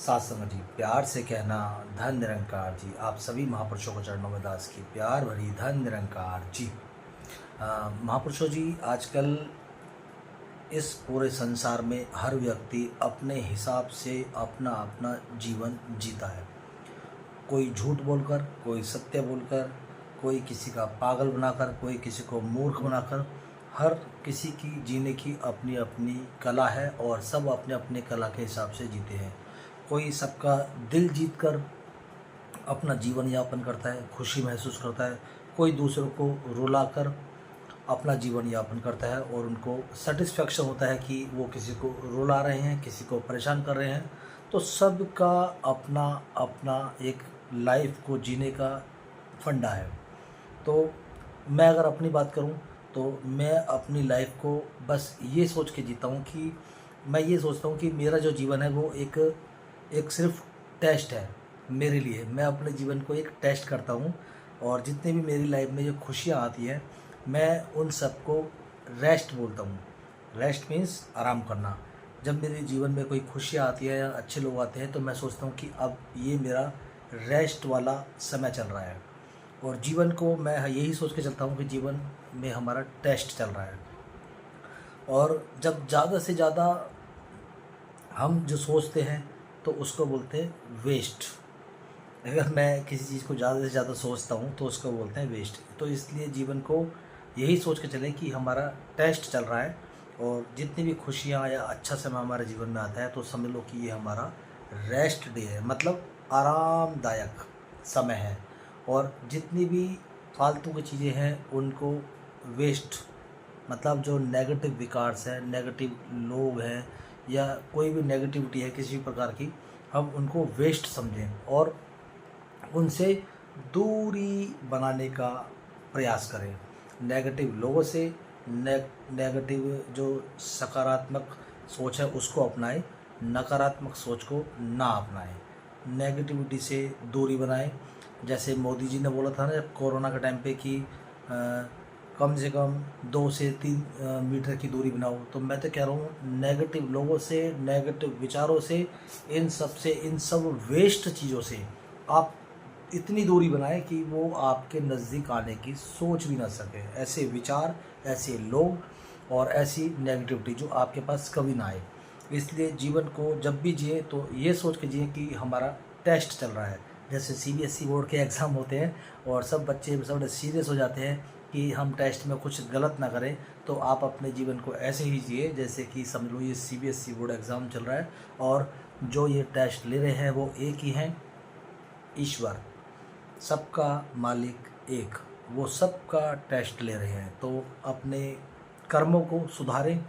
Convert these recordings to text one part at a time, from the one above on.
सात्संग जी, प्यार से कहना धन निरंकार जी। आप सभी महापुरुषों को चरणों में दास की प्यार भरी धन निरंकार जी। महापुरुषों जी, आजकल इस पूरे संसार में हर व्यक्ति अपने हिसाब से अपना अपना जीवन जीता है। कोई झूठ बोलकर, कोई सत्य बोलकर, कोई किसी का पागल बनाकर, कोई किसी को मूर्ख बनाकर, हर किसी की जीने की अपनी अपनी कला है और सब अपने अपने कला के हिसाब से जीते हैं। कोई सबका दिल जीत कर अपना जीवन यापन करता है, खुशी महसूस करता है। कोई दूसरों को रुलाकर अपना जीवन यापन करता है और उनको सेटिस्फेक्शन होता है कि वो किसी को रुला रहे हैं, किसी को परेशान कर रहे हैं। तो सबका अपना अपना एक लाइफ को जीने का फंडा है। तो मैं अगर अपनी बात करूं तो मैं अपनी लाइफ को बस ये सोच के जीता हूं कि मैं ये सोचता हूं कि मेरा जो जीवन है वो एक एक सिर्फ टेस्ट है मेरे लिए। मैं अपने जीवन को एक टेस्ट करता हूं और जितने भी मेरी लाइफ में जो खुशियां आती हैं मैं उन सबको रेस्ट बोलता हूँ। रेस्ट मीन्स आराम करना। जब मेरे जीवन में कोई खुशियाँ आती है या अच्छे लोग आते हैं तो मैं सोचता हूँ कि अब ये मेरा रेस्ट वाला समय चल रहा है। और जीवन को मैं यही सोच के चलता हूँ कि जीवन में हमारा टेस्ट चल रहा है। और जब ज़्यादा से ज़्यादा हम जो सोचते हैं तो उसको बोलते हैं वेस्ट। अगर मैं किसी चीज़ को ज़्यादा से ज़्यादा सोचता हूँ तो उसको बोलते हैं वेस्ट। तो इसलिए जीवन को यही सोच के चलें कि हमारा टेस्ट चल रहा है और जितनी भी खुशियाँ या अच्छा समय हमारे जीवन में आता है तो समझ लो कि ये हमारा रेस्ट डे है, मतलब आरामदायक समय है। और जितनी भी फालतू की चीज़ें हैं उनको वेस्ट, मतलब जो नेगेटिव विकार्स हैं, नेगेटिव लोग हैं या कोई भी नेगेटिविटी है किसी भी प्रकार की, हम उनको वेस्ट समझें और उनसे दूरी बनाने का प्रयास करें। नेगेटिव लोगों से नेगेटिव जो सकारात्मक सोच है उसको अपनाएं, नकारात्मक सोच को ना अपनाएं। नेगेटिविटी से दूरी बनाएं। जैसे मोदी जी ने बोला था ना जब कोरोना के टाइम पे कि कम से कम 2 से 3 मीटर की दूरी बनाओ। तो मैं तो कह रहा हूँ नेगेटिव लोगों से, नेगेटिव विचारों से, इन सब से, इन सब वेस्ट चीज़ों से आप इतनी दूरी बनाएं कि वो आपके नज़दीक आने की सोच भी ना सके। ऐसे विचार, ऐसे लोग और ऐसी नेगेटिविटी जो आपके पास कभी ना आए। इसलिए जीवन को जब भी जिए तो ये सोच के जिए कि हमारा टेस्ट चल रहा है। जैसे सीबीएसई बोर्ड के एग्ज़ाम होते हैं और सब बच्चे सब सीरियस हो जाते हैं कि हम टेस्ट में कुछ गलत ना करें। तो आप अपने जीवन को ऐसे ही जिए जैसे कि समझ लो ये सीबीएसई बोर्ड एग्ज़ाम चल रहा है और जो ये टेस्ट ले रहे हैं वो एक ही हैं, ईश्वर। सबका मालिक एक, वो सबका टेस्ट ले रहे हैं। तो अपने कर्मों को सुधारें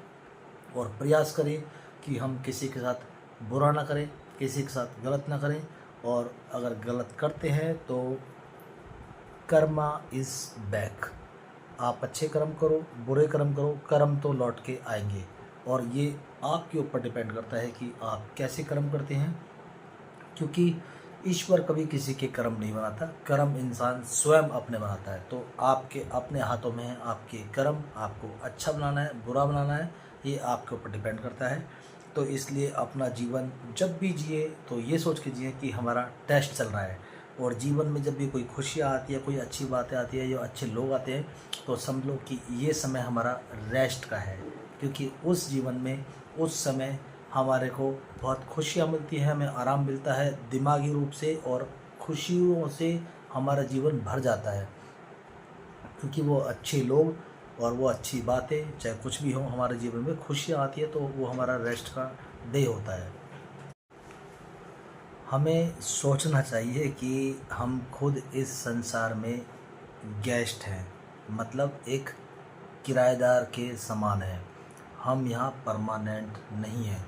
और प्रयास करें कि हम किसी के साथ बुरा ना करें, किसी के साथ गलत ना करें। और अगर गलत करते हैं तो कर्मा इज़ बैक। आप अच्छे कर्म करो, बुरे कर्म करो, कर्म तो लौट के आएंगे। और ये आपके ऊपर डिपेंड करता है कि आप कैसे कर्म करते हैं, क्योंकि ईश्वर कभी किसी के कर्म नहीं बनाता, कर्म इंसान स्वयं अपने बनाता है। तो आपके अपने हाथों में है आपके कर्म, आपको अच्छा बनाना है, बुरा बनाना है, ये आपके ऊपर डिपेंड करता है। तो इसलिए अपना जीवन जब भी जिए तो ये सोच के जिए कि हमारा टेस्ट चल रहा है। और जीवन में जब भी कोई खुशियाँ आती है, कोई अच्छी बातें आती है या अच्छे लोग आते हैं तो समझ लो कि ये समय हमारा रेस्ट का है। क्योंकि उस जीवन में उस समय हमारे को बहुत खुशियाँ मिलती हैं, हमें आराम मिलता है दिमागी रूप से और खुशियों से हमारा जीवन भर जाता है। क्योंकि वो अच्छे लोग और वो अच्छी बातें चाहे कुछ भी हो हमारे जीवन में खुशियाँ आती है तो वो हमारा रेस्ट का डे होता है। हमें सोचना चाहिए कि हम खुद इस संसार में गेस्ट हैं, मतलब एक किराएदार के समान है। हम यहाँ परमानेंट नहीं हैं।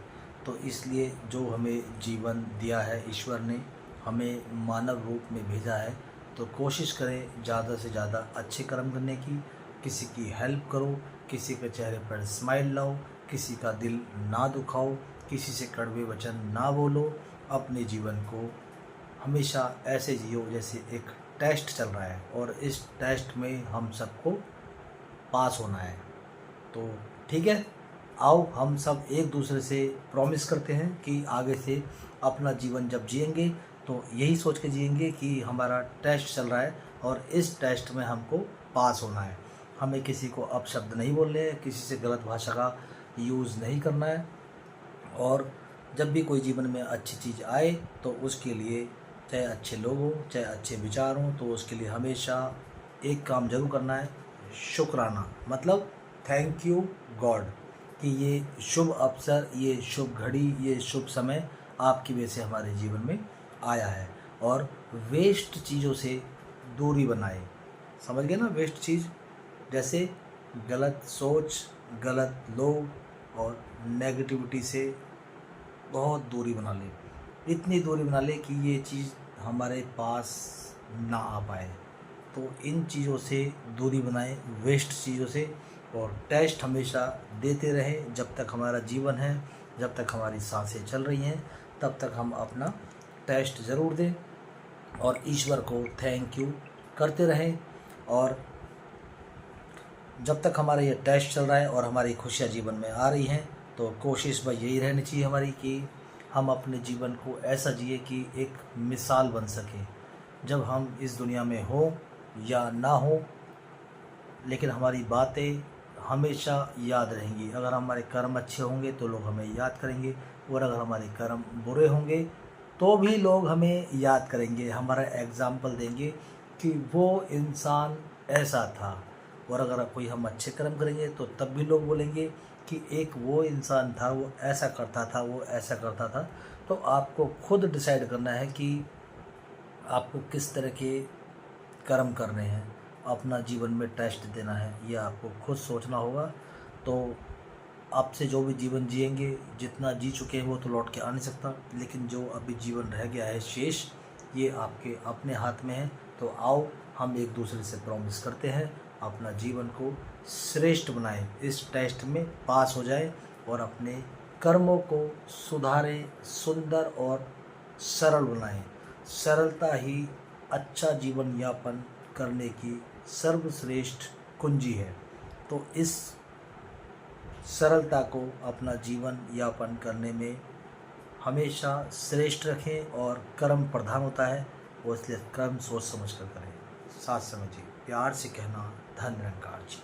तो इसलिए जो हमें जीवन दिया है ईश्वर ने, हमें मानव रूप में भेजा है, तो कोशिश करें ज़्यादा से ज़्यादा अच्छे कर्म करने की। किसी की हेल्प करो, किसी के चेहरे पर स्माइल लाओ, किसी का दिल ना दुखाओ, किसी से कड़वे वचन ना बोलो। अपने जीवन को हमेशा ऐसे जियो जैसे एक टेस्ट चल रहा है और इस टेस्ट में हम सबको पास होना है। तो ठीक है, आओ हम सब एक दूसरे से प्रॉमिस करते हैं कि आगे से अपना जीवन जब जिएंगे तो यही सोच के जिएंगे कि हमारा टेस्ट चल रहा है और इस टेस्ट में हमको पास होना है। हमें किसी को अपशब्द नहीं बोलने हैं, किसी से गलत भाषा का यूज़ नहीं करना है। और जब भी कोई जीवन में अच्छी चीज़ आए तो उसके लिए, चाहे अच्छे लोग हों चाहे अच्छे विचार हों, तो उसके लिए हमेशा एक काम ज़रूर करना है, शुक्राना। मतलब थैंक यू गॉड कि ये शुभ अवसर, ये शुभ घड़ी, ये शुभ समय आपकी वजह से हमारे जीवन में आया है। और वेस्ट चीज़ों से दूरी बनाए। समझ गए ना? वेस्ट चीज़ जैसे गलत सोच, गलत लोग और नेगेटिविटी से बहुत दूरी बना ले। इतनी दूरी बना ले कि ये चीज़ हमारे पास ना आ पाए। तो इन चीज़ों से दूरी बनाएं, वेस्ट चीज़ों से। और टेस्ट हमेशा देते रहें जब तक हमारा जीवन है, जब तक हमारी सांसें चल रही हैं, तब तक हम अपना टेस्ट ज़रूर दें और ईश्वर को थैंक यू करते रहें। और जब तक हमारा ये टेस्ट चल रहा है और हमारी खुशियाँ जीवन में आ रही हैं, तो कोशिश भाई यही रहनी चाहिए हमारी कि हम अपने जीवन को ऐसा जिए कि एक मिसाल बन सके। जब हम इस दुनिया में हो या ना हो, लेकिन हमारी बातें हमेशा याद रहेंगी। अगर हमारे कर्म अच्छे होंगे तो लोग हमें याद करेंगे, और अगर हमारे कर्म बुरे होंगे तो भी लोग हमें याद करेंगे, हमारा एग्जाम्पल देंगे कि वो इंसान ऐसा था। और अगर कोई हम अच्छे कर्म करेंगे तो तब भी लोग बोलेंगे कि एक वो इंसान था, वो ऐसा करता था, वो ऐसा करता था। तो आपको खुद डिसाइड करना है कि आपको किस तरह के कर्म करने हैं, अपना जीवन में टेस्ट देना है, ये आपको खुद सोचना होगा। तो आपसे जो भी जीवन जिएंगे, जितना जी चुके हैं वो तो लौट के आ नहीं सकता, लेकिन जो अभी जीवन रह गया है शेष, ये आपके अपने हाथ में है। तो आओ हम एक दूसरे से प्रॉमिस करते हैं, अपना जीवन को श्रेष्ठ बनाएं, इस टेस्ट में पास हो जाए और अपने कर्मों को सुधारें, सुंदर और सरल बनाएं। सरलता ही अच्छा जीवन यापन करने की सर्वश्रेष्ठ कुंजी है। तो इस सरलता को अपना जीवन यापन करने में हमेशा श्रेष्ठ रखें। और कर्म प्रधान होता है, वो इसलिए कर्म सोच समझ कर करें। साथ समझिए, प्यार से कहना, धन निरंकार जी।